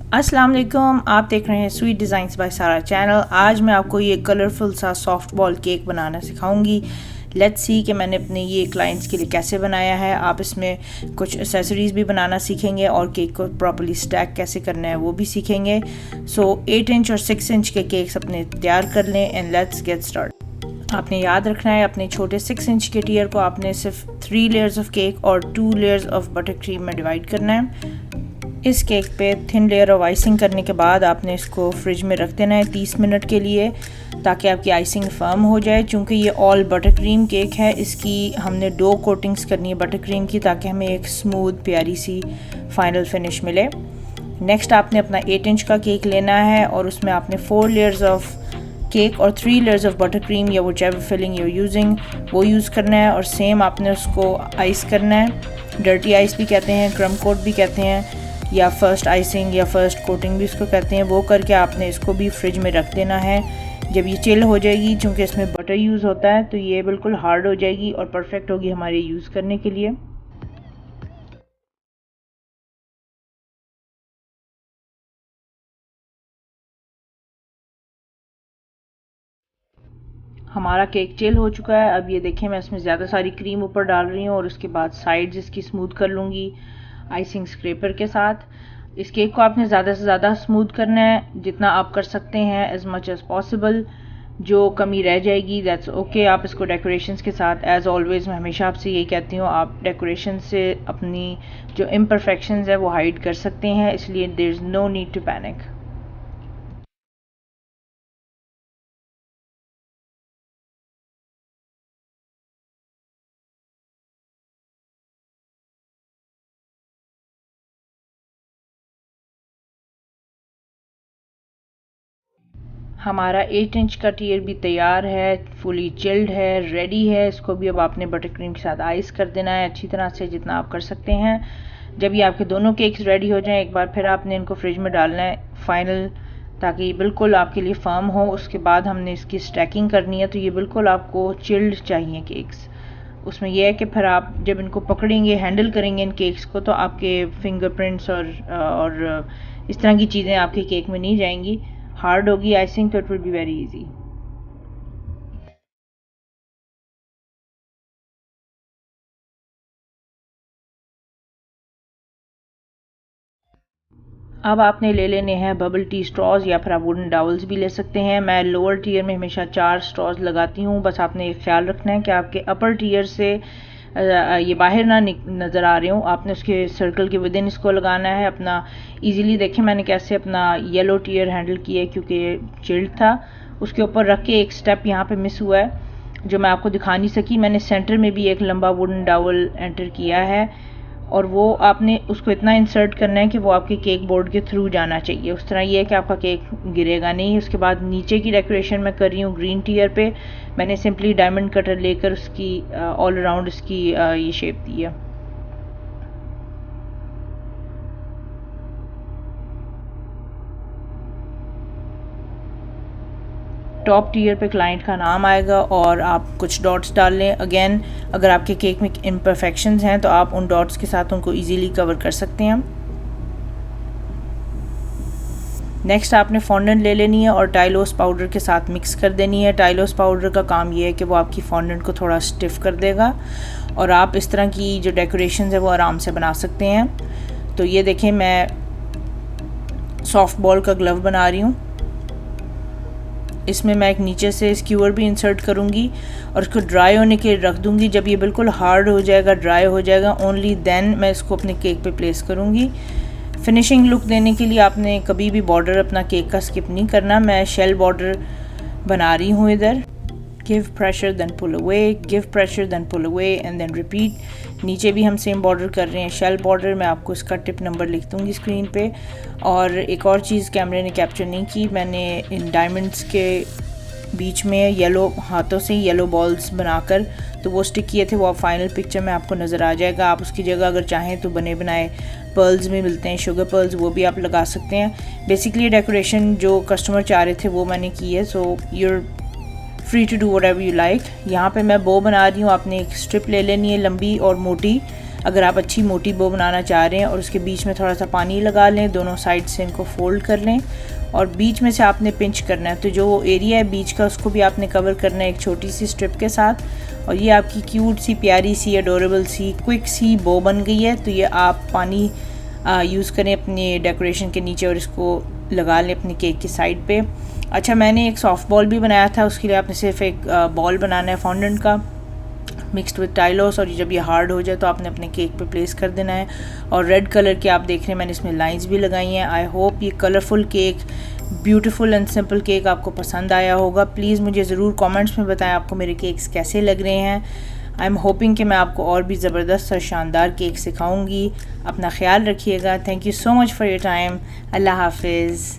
अस्सलाम वालेकुम, आप देख रहे हैं sweet designs by Sara channel. आज मैं आपको ये कलरफुल सा सॉफ्ट बॉल केक बनाना सिखाऊंगी। लेट्स सी कि मैंने अपने ये क्लाइंट्स के लिए कैसे बनाया है। आप इसमें कुछ एक्सेसरीज़ भी बनाना सीखेंगे और केक को प्रॉपर्ली स्टैक कैसे करना है वो भी सीखेंगे। सो 8 इंच और 6 इंच के केक्स अपने तैयार कर लें एंड लेट्स गेट स्टार्ट। आपने याद रखना है अपने छोटे 6 इंच के टीयर को आपने सिर्फ 3 लेयर्स ऑफ केक और 2 लेयर्स ऑफ बटर क्रीम में डिवाइड करना है। इस केक पे थिन लेयर ऑफ आइसिंग करने के बाद आपने इसको फ्रिज में रख देना है 30 मिनट के लिए, ताकि आपकी आइसिंग फर्म हो जाए। चूँकि ये ऑल बटर क्रीम केक है, इसकी हमने 2 कोटिंग्स करनी है बटर क्रीम की, ताकि हमें एक स्मूथ प्यारी सी फाइनल फिनिश मिले। नेक्स्ट आपने अपना 8 इंच का केक लेना है और उसमें आपने 4 लेयर्स ऑफ केक और 3 लेयर्स ऑफ बटर क्रीम या व्हिचएवर फिलिंग यूर यूजिंग वो यूज़ करना है। और सेम आपने उसको आइस करना है। डर्टी आइस भी कहते हैं, क्रम कोट भी कहते हैं, या फर्स्ट आइसिंग या फर्स्ट कोटिंग भी इसको कहते हैं। वो करके आपने इसको भी फ्रिज में रख देना है। जब ये चिल हो जाएगी, चूँकि इसमें बटर यूज़ होता है, तो ये बिल्कुल हार्ड हो जाएगी और परफेक्ट होगी हमारे यूज़ करने के लिए। हमारा केक चिल हो चुका है। अब ये देखें, मैं इसमें ज़्यादा सारी क्रीम ऊपर डाल रही हूँ और उसके बाद साइड्स इसकी स्मूथ कर लूँगी आइसिंग स्क्रैपर के साथ। इस केक को आपने ज़्यादा से ज़्यादा स्मूथ करना है, जितना आप कर सकते हैं, एज मच एज़ पॉसिबल। जो कमी रह जाएगी दैट्स ओके। आप इसको डेकोरेशंस के साथ, एज़ ऑलवेज़ मैं हमेशा आपसे यही कहती हूँ, आप डेकोरेशन से अपनी जो इम्परफेक्शंस है वो हाइड कर सकते हैं, इसलिए there is no need to panic. हमारा 8 इंच का टीयर भी तैयार है, फुली चिल्ड है, रेडी है। इसको भी अब आपने बटर क्रीम के साथ आइस कर देना है अच्छी तरह से, जितना आप कर सकते हैं। जब ये आपके दोनों केक्स रेडी हो जाएं, एक बार फिर आपने इनको फ्रिज में डालना है फाइनल, ताकि बिल्कुल आपके लिए फर्म हो। उसके बाद हमने इसकी स्टैकिंग करनी है, तो ये बिल्कुल आपको चिल्ड चाहिए केक्स। उसमें यह है कि फिर आप जब इनको पकड़ेंगे, हैंडल करेंगे इन केक्स को, तो आपके फिंगरप्रिंट्स और इस तरह की चीज़ें आपके केक में नहीं जाएंगी। हार्ड होगी आइसिंग, तो it will be very easy. अब आपने ले लेने हैं बबल टी स्ट्रॉज, या फिर आप वुडन डाउल्स भी ले सकते हैं। मैं लोअर टीयर में हमेशा 4 स्ट्रॉज लगाती हूँ। बस आपने एक ख्याल रखना है कि आपके अपर टीयर से ये बाहर ना नज़र आ रहे हो। आपने उसके सर्कल के विदिन इसको लगाना है अपना। इजीली देखें मैंने कैसे अपना येलो टीयर हैंडल किया है, क्योंकि चिल्ड था। उसके ऊपर रख के एक स्टेप यहाँ पे मिस हुआ है जो मैं आपको दिखा नहीं सकी। मैंने सेंटर में भी एक लंबा वुडन डाउल एंटर किया है, और वो आपने उसको इतना इंसर्ट करना है कि वो आपके केक बोर्ड के थ्रू जाना चाहिए। उस तरह ये है कि आपका केक गिरेगा नहीं। उसके बाद नीचे की डेकोरेशन मैं कर रही हूँ ग्रीन टीयर पे। मैंने सिंपली डायमंड कटर लेकर उसकी ऑल अराउंड इसकी ये शेप दी है। टॉप टीयर पे क्लाइंट का नाम आएगा और आप कुछ डॉट्स डाल लें। अगेन, अगर आपके केक में इम्परफेक्शंस हैं तो आप उन डॉट्स के साथ उनको इजीली कवर कर सकते हैं। नेक्स्ट आपने फॉन्डेंट ले लेनी है और टाइलोस पाउडर के साथ मिक्स कर देनी है। टाइलोस पाउडर का काम ये है कि वो आपकी फॉन्डेंट को थोड़ा स्टिफ कर देगा और आप इस तरह की जो डेकोरेशन है वो आराम से बना सकते हैं। तो ये देखें, मैं सॉफ्ट बॉल का ग्लव बना रही हूँ। इसमें मैं एक नीचे से स्क्यूअर भी इंसर्ट करूँगी और इसको ड्राई होने के लिए रख दूँगी। जब ये बिल्कुल हार्ड हो जाएगा, ड्राई हो जाएगा, ओनली देन मैं इसको अपने केक पे प्लेस करूँगी। फिनिशिंग लुक देने के लिए आपने कभी भी बॉर्डर अपना केक का स्किप नहीं करना। मैं शेल बॉर्डर बना रही हूँ इधर। Give pressure then pull away, give pressure then pull away and then repeat. नीचे भी हम सेम बॉर्डर कर रहे हैं, शेल बॉर्डर। मैं आपको इसका टिप नंबर लिख दूँगी स्क्रीन पे। और एक और चीज़ कैमरे ने कैप्चर नहीं की, मैंने इन डायमंड्स के बीच में येलो हाथों से येलो बॉल्स बनाकर तो वो स्टिक किए थे। वो फाइनल पिक्चर में आपको नज़र आ जाएगा। आप उसकी जगह अगर चाहें तो बने बनाए पर्ल्स भी मिलते हैं, शुगर पर्ल्स, वो भी आप लगा सकते हैं। बेसिकली डेकोरेशन जो कस्टमर चाह रहे थे वो मैंने की है। So you're free to do whatever you like. यहाँ पे मैं बो बना रही हूँ। आपने एक स्ट्रिप ले लेनी है लंबी और मोटी, अगर आप अच्छी मोटी बो बनाना चाह रहे हैं, और उसके बीच में थोड़ा सा पानी लगा लें, दोनों साइड से इनको फोल्ड कर लें और बीच में से आपने पिंच करना है। तो जो एरिया है बीच का उसको भी आपने कवर करना है एक छोटी सी स्ट्रिप के साथ। और ये आपकी क्यूट सी, प्यारी सी, एडोरेबल सी, क्विक सी बो बन गई है। तो ये आप पानी यूज़ करें अपने डेकोरेशन के नीचे और इसको लगा लें अपनी केक की साइड पे। अच्छा, मैंने एक सॉफ्ट बॉल भी बनाया था, उसके लिए आपने सिर्फ एक बॉल बनाना है फॉन्डेंट का मिक्सड विद टाइलोस, और जब ये हार्ड हो जाए तो आपने अपने केक पे प्लेस कर देना है। और रेड कलर के आप देख रहे हैं मैंने इसमें लाइंस भी लगाई हैं। आई होप ये colourful cake, beautiful and simple cake आपको पसंद आया होगा। प्लीज़ मुझे ज़रूर कमेंट्स में बताएं आपको मेरे केक्स कैसे लग रहे हैं। आई एम होपिंग कि मैं आपको और भी ज़बरदस्त और शानदार केक सिखाऊंगी। अपना ख्याल रखिएगा। Thank you so much for your time. अल्लाह हाफिज़।